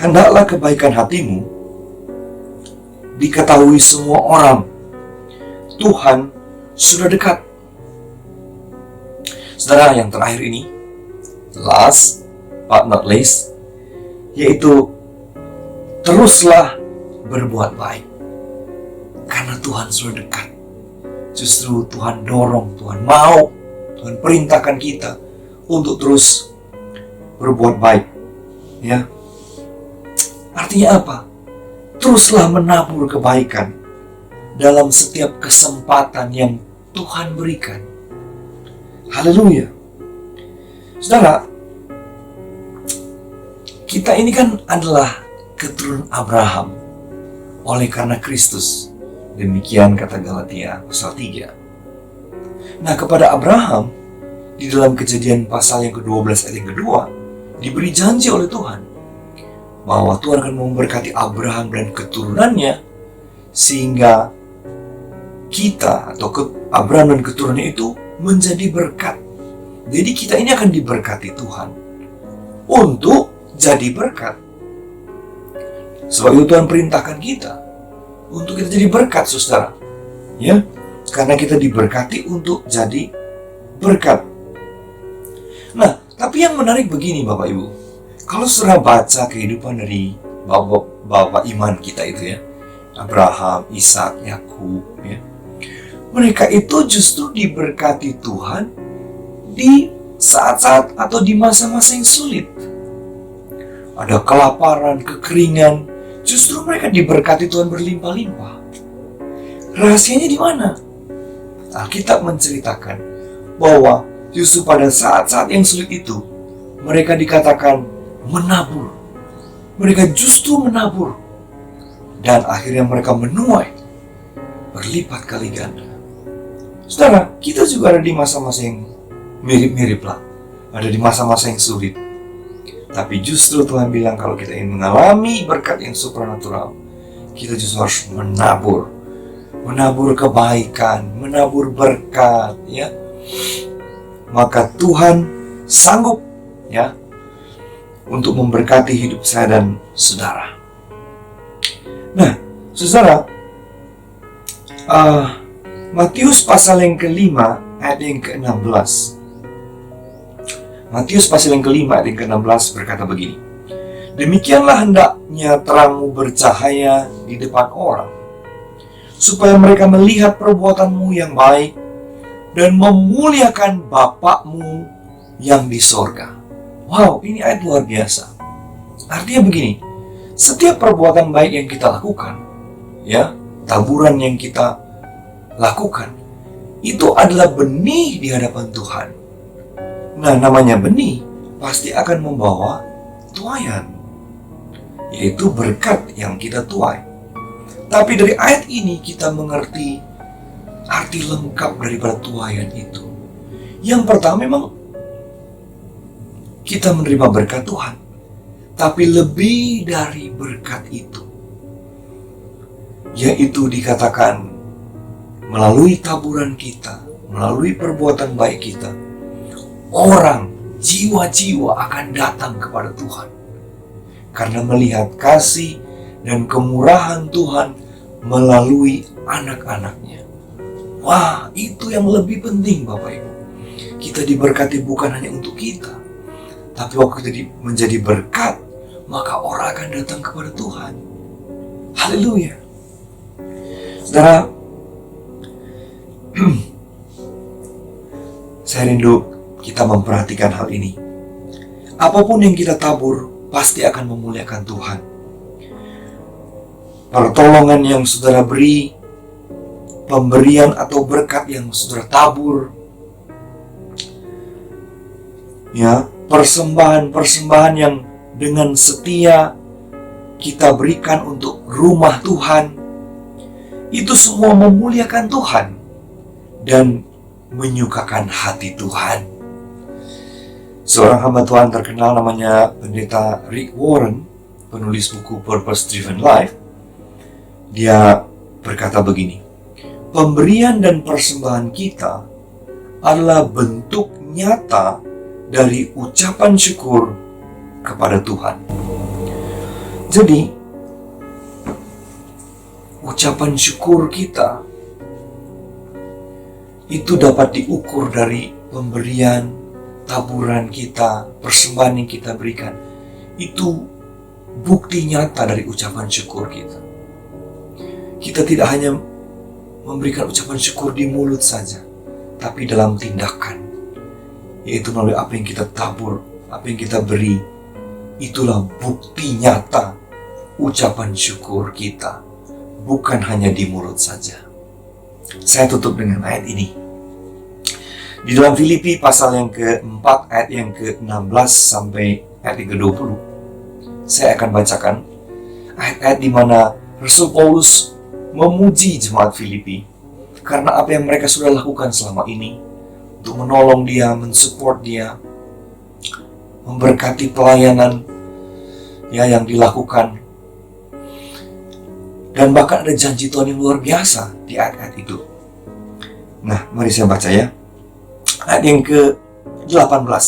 hendaklah kebaikan hatimu diketahui semua orang. Tuhan sudah dekat. Saudara, yang terakhir ini, last but not least, yaitu teruslah berbuat baik. Karena Tuhan sudah dekat. Justru Tuhan dorong, Tuhan mau, Tuhan perintahkan kita untuk terus berbuat baik. Ya. Artinya apa? Teruslah menabur kebaikan dalam setiap kesempatan yang Tuhan berikan. Haleluya. Saudara, kita ini kan adalah keturunan Abraham oleh karena Kristus. Demikian kata Galatia pasal 3. Nah, kepada Abraham di dalam Kejadian pasal yang ke-12 ayat yang kedua diberi janji oleh Tuhan bahwa Tuhan akan memberkati Abraham dan keturunannya sehingga kita atau Abraham dan keturunannya itu menjadi berkat. Jadi kita ini akan diberkati Tuhan untuk jadi berkat. Sebab itu Tuhan perintahkan kita untuk kita jadi berkat, saudara. Ya, karena kita diberkati untuk jadi berkat. Nah, tapi yang menarik begini Bapak Ibu. Kalau saudara baca kehidupan dari bapak iman kita itu ya, Abraham, Ishak, Yakub ya, mereka itu justru diberkati Tuhan di saat-saat atau di masa-masa yang sulit. Ada kelaparan, kekeringan, justru mereka diberkati Tuhan berlimpah-limpah. Rahasianya di mana? Alkitab menceritakan bahwa justru pada saat-saat yang sulit itu, mereka dikatakan menabur. Mereka justru menabur. Dan akhirnya mereka menuai berlipat kali ganda. Saudara, kita juga ada di masa-masa yang mirip-mirip lah. Ada di masa-masa yang sulit. Tapi justru Tuhan bilang kalau kita ingin mengalami berkat yang supranatural, kita justru harus menabur. Menabur kebaikan, menabur berkat, ya. Maka Tuhan sanggup, ya, untuk memberkati hidup saya dan saudara. Nah, saudara, Matius pasal yang kelima ayat yang ke-16. Matius pasal yang kelima ayat yang ke-16 berkata begini. Demikianlah hendaknya terangmu bercahaya di depan orang, supaya mereka melihat perbuatanmu yang baik dan memuliakan Bapakmu yang di sorga. Wow, ini ayat luar biasa. Artinya begini, setiap perbuatan baik yang kita lakukan, ya, taburan yang kita lakukan, itu adalah benih di hadapan Tuhan. Nah, namanya benih pasti akan membawa tuaian, yaitu berkat yang kita tuai. Tapi dari ayat ini kita mengerti arti lengkap daripada tuaian itu. Yang pertama, memang kita menerima berkat Tuhan. Tapi lebih dari berkat itu, yaitu dikatakan melalui taburan kita, melalui perbuatan baik kita, orang, jiwa-jiwa akan datang kepada Tuhan. Karena melihat kasih dan kemurahan Tuhan melalui anak-anaknya. Wah, itu yang lebih penting Bapak Ibu. Kita diberkati bukan hanya untuk kita, tapi waktu kita menjadi berkat, maka orang akan datang kepada Tuhan. Haleluya. Saudara, saya rindu kita memperhatikan hal ini. Apapun yang kita tabur, pasti akan memuliakan Tuhan. Pertolongan yang saudara beri, pemberian atau berkat yang saudara tabur, ya, persembahan-persembahan yang dengan setia kita berikan untuk rumah Tuhan, itu semua memuliakan Tuhan dan menyukakan hati Tuhan. Seorang hamba Tuhan terkenal namanya Pendeta Rick Warren, penulis buku Purpose Driven Life, dia berkata begini, pemberian dan persembahan kita adalah bentuk nyata dari ucapan syukur kepada Tuhan. Jadi, ucapan syukur kita itu dapat diukur dari pemberian, taburan kita, persembahan yang kita berikan. Itu bukti nyata dari ucapan syukur kita. Kita tidak hanya memberikan ucapan syukur di mulut saja, tapi dalam tindakan, yaitu melalui apa yang kita tabur, apa yang kita beri. Itulah bukti nyata ucapan syukur kita, bukan hanya di mulut saja. Saya tutup dengan ayat ini. Di dalam Filipi pasal yang ke-4 ayat yang ke-16 sampai ayat yang ke-20, saya akan bacakan ayat-ayat di mana Rasul Paulus memuji jemaat Filipi karena apa yang mereka sudah lakukan selama ini untuk menolong dia, mensupport dia, memberkati pelayanan ya yang dilakukan. Dan bahkan ada janji Tuhan yang luar biasa di ayat-ayat itu. Nah, mari saya baca ya. Ayat yang ke-18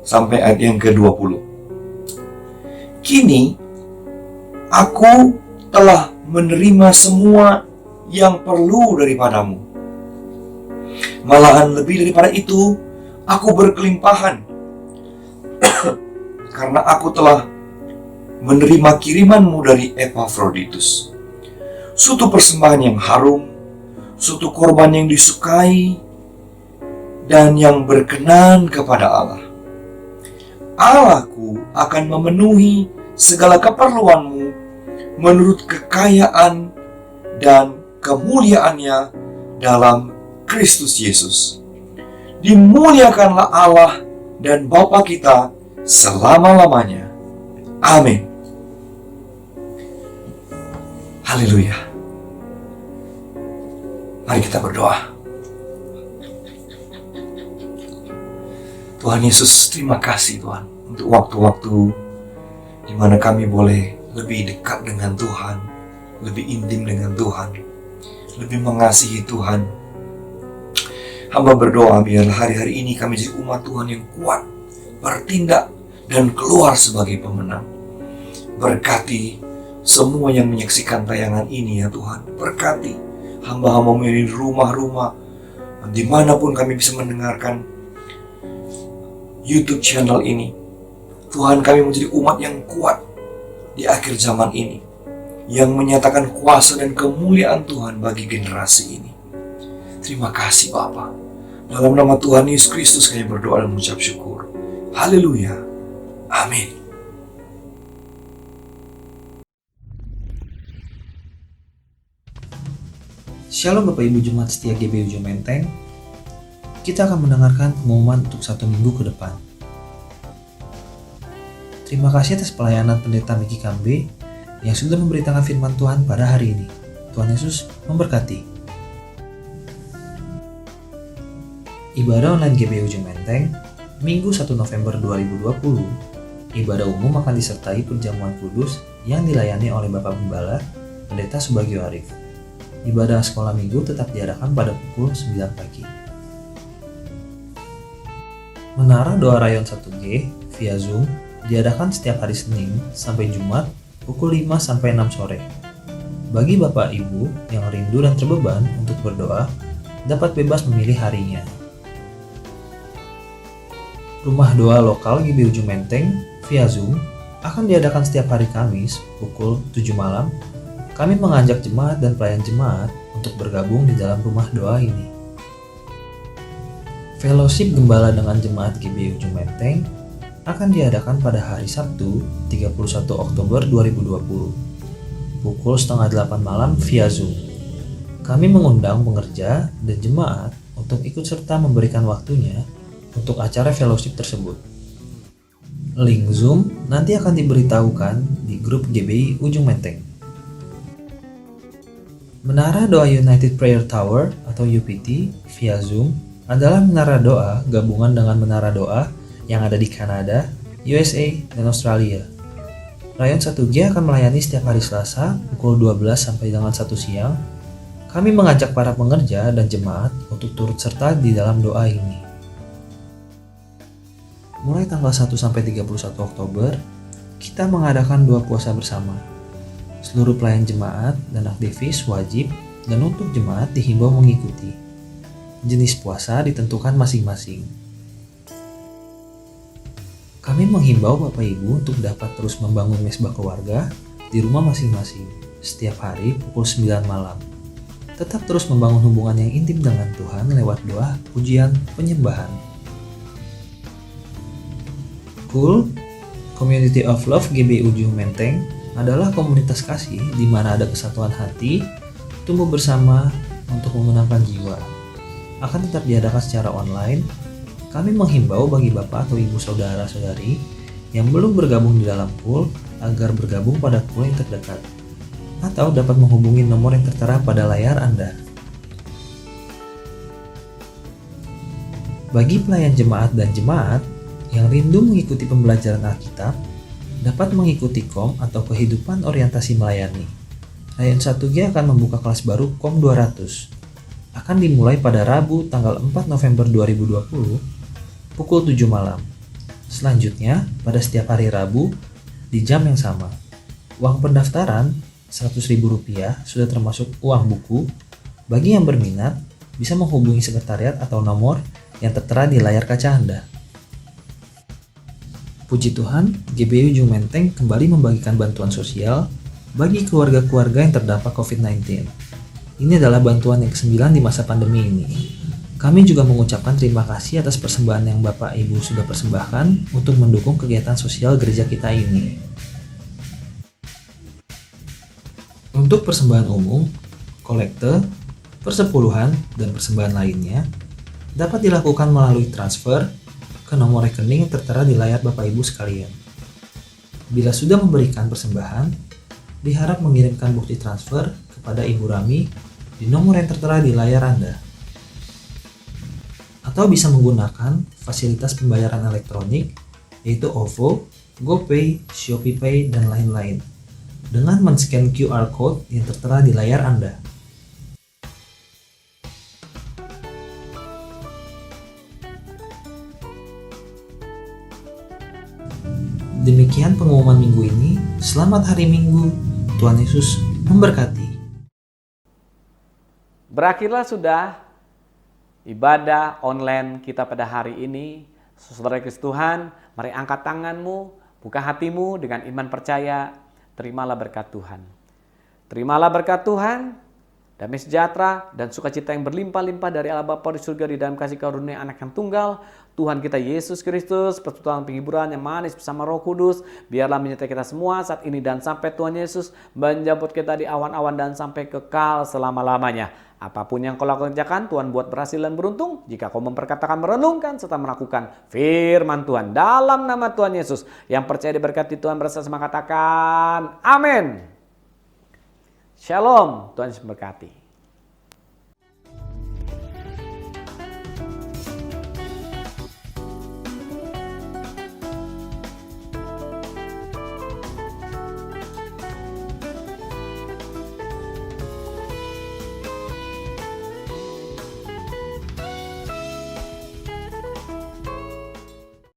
sampai ayat yang ke-20. Kini aku telah menerima semua yang perlu daripadamu. Malahan lebih daripada itu, aku berkelimpahan karena aku telah menerima kirimanmu dari Epafroditus, suatu persembahan yang harum, suatu korban yang disukai dan yang berkenan kepada Allah. Allahku akan memenuhi segala keperluanmu menurut kekayaan dan kemuliaannya dalam Kristus Yesus. Dimuliakanlah Allah dan Bapa kita selama-lamanya. Amin. Haleluya. Mari kita berdoa. Tuhan Yesus, terima kasih Tuhan untuk waktu-waktu di mana kami boleh lebih dekat dengan Tuhan, lebih intim dengan Tuhan, lebih mengasihi Tuhan. Hamba berdoa biarlah hari-hari ini kami jadi umat Tuhan yang kuat, bertindak dan keluar sebagai pemenang. Berkati semua yang menyaksikan tayangan ini ya Tuhan. Berkati hamba-hambamu yang di rumah-rumah, dimanapun kami bisa mendengarkan YouTube channel ini. Tuhan, kami menjadi umat yang kuat di akhir zaman ini, yang menyatakan kuasa dan kemuliaan Tuhan bagi generasi ini. Terima kasih Bapa. Dalam nama Tuhan Yesus Kristus kami berdoa dan mengucap syukur. Haleluya. Amin. Shalom Bapak Ibu Jemaat Setia GBI Ujung Menteng. Kita akan mendengarkan pengumuman untuk 1 minggu ke depan. Terima kasih atas pelayanan Pendeta Miki Kambe yang sudah memberitakan firman Tuhan pada hari ini. Tuhan Yesus memberkati. Ibadah online GBI Ujung Menteng, Minggu 1 November 2020, ibadah umum akan disertai perjamuan kudus yang dilayani oleh Bapak Gembala, Pendeta Subagio Arif. Ibadah sekolah minggu tetap diadakan pada pukul 9 pagi. Menara Doa Rayon 1G via Zoom diadakan setiap hari Senin sampai Jumat pukul 5 sampai 6 sore. Bagi Bapak Ibu yang rindu dan terbeban untuk berdoa, dapat bebas memilih harinya. Rumah doa lokal GBI Ujung Menteng via Zoom akan diadakan setiap hari Kamis pukul 7 malam. Kami mengajak jemaat dan pelayan jemaat untuk bergabung di dalam rumah doa ini. Fellowship Gembala dengan Jemaat GBI Ujung Menteng akan diadakan pada hari Sabtu 31 Oktober 2020 pukul 7:30 malam via Zoom. Kami mengundang pengerja dan jemaat untuk ikut serta memberikan waktunya untuk acara fellowship tersebut. Link Zoom nanti akan diberitahukan di grup GBI Ujung Menteng. Menara Doa United Prayer Tower atau UPT via Zoom adalah menara doa gabungan dengan menara doa yang ada di Kanada, USA, dan Australia. Rayon 1G akan melayani setiap hari Selasa pukul 12 sampai dengan 1 siang. Kami mengajak para pengerja dan jemaat untuk turut serta di dalam doa ini. Mulai tanggal 1 sampai 31 Oktober, kita mengadakan doa puasa bersama. Seluruh pelayan jemaat dan aktivis wajib dan untuk jemaat dihimbau mengikuti. Jenis puasa ditentukan masing-masing. Kami menghimbau Bapak Ibu untuk dapat terus membangun mesbah keluarga di rumah masing-masing setiap hari pukul 9 malam. Tetap terus membangun hubungan yang intim dengan Tuhan lewat doa, pujian, penyembahan. Cool, Community of Love GBI Ujung Menteng adalah komunitas kasih di mana ada kesatuan hati, tumbuh bersama untuk memenangkan jiwa. Akan tetap diadakan secara online. Kami menghimbau bagi Bapak atau Ibu saudara-saudari yang belum bergabung di dalam pool agar bergabung pada pool yang terdekat atau dapat menghubungi nomor yang tertera pada layar Anda. Bagi pelayan jemaat dan jemaat yang rindu mengikuti pembelajaran Alkitab, dapat mengikuti KOM atau Kehidupan Orientasi Melayani. Rayon 1G akan membuka kelas baru KOM 200. Akan dimulai pada Rabu tanggal 4 November 2020 pukul 7 malam. Selanjutnya, pada setiap hari Rabu di jam yang sama. Uang pendaftaran Rp100.000 sudah termasuk uang buku. Bagi yang berminat, bisa menghubungi sekretariat atau nomor yang tertera di layar kaca Anda. Puji Tuhan, GBI Ujung Menteng kembali membagikan bantuan sosial bagi keluarga-keluarga yang terdampak COVID-19. Ini adalah bantuan yang ke-9 di masa pandemi ini. Kami juga mengucapkan terima kasih atas persembahan yang Bapak Ibu sudah persembahkan untuk mendukung kegiatan sosial gereja kita ini. Untuk persembahan umum, kolekte, persepuluhan, dan persembahan lainnya dapat dilakukan melalui transfer ke nomor rekening yang tertera di layar Bapak Ibu sekalian. Bila sudah memberikan persembahan, diharap mengirimkan bukti transfer kepada Ibu Rami di nomor yang tertera di layar Anda. Atau bisa menggunakan fasilitas pembayaran elektronik yaitu OVO, GoPay, ShopeePay, dan lain-lain dengan men-scan QR Code yang tertera di layar Anda. Demikian pengumuman minggu ini. Selamat hari Minggu. Tuhan Yesus memberkati. Berakhirlah sudah ibadah online kita pada hari ini. Saudara Kristus Tuhan, mari angkat tanganmu, buka hatimu dengan iman percaya. Terimalah berkat Tuhan. Terimalah berkat Tuhan, damai sejahtera dan sukacita yang berlimpah-limpah dari Allah Bapa di surga di dalam kasih karunia Anak yang tunggal, Tuhan kita Yesus Kristus, persekutuan penghiburan yang manis bersama Roh Kudus, biarlah menyertai kita semua saat ini dan sampai Tuhan Yesus menjemput kita di awan-awan dan sampai kekal selama-lamanya. Apapun yang kau kerjakan, Tuhan buat berhasil dan beruntung jika kau memperkatakan, merenungkan, serta melakukan firman Tuhan. Dalam nama Tuhan Yesus, yang percaya diberkati Tuhan bersama katakan, amin. Shalom, Tuhan Yesus memberkati.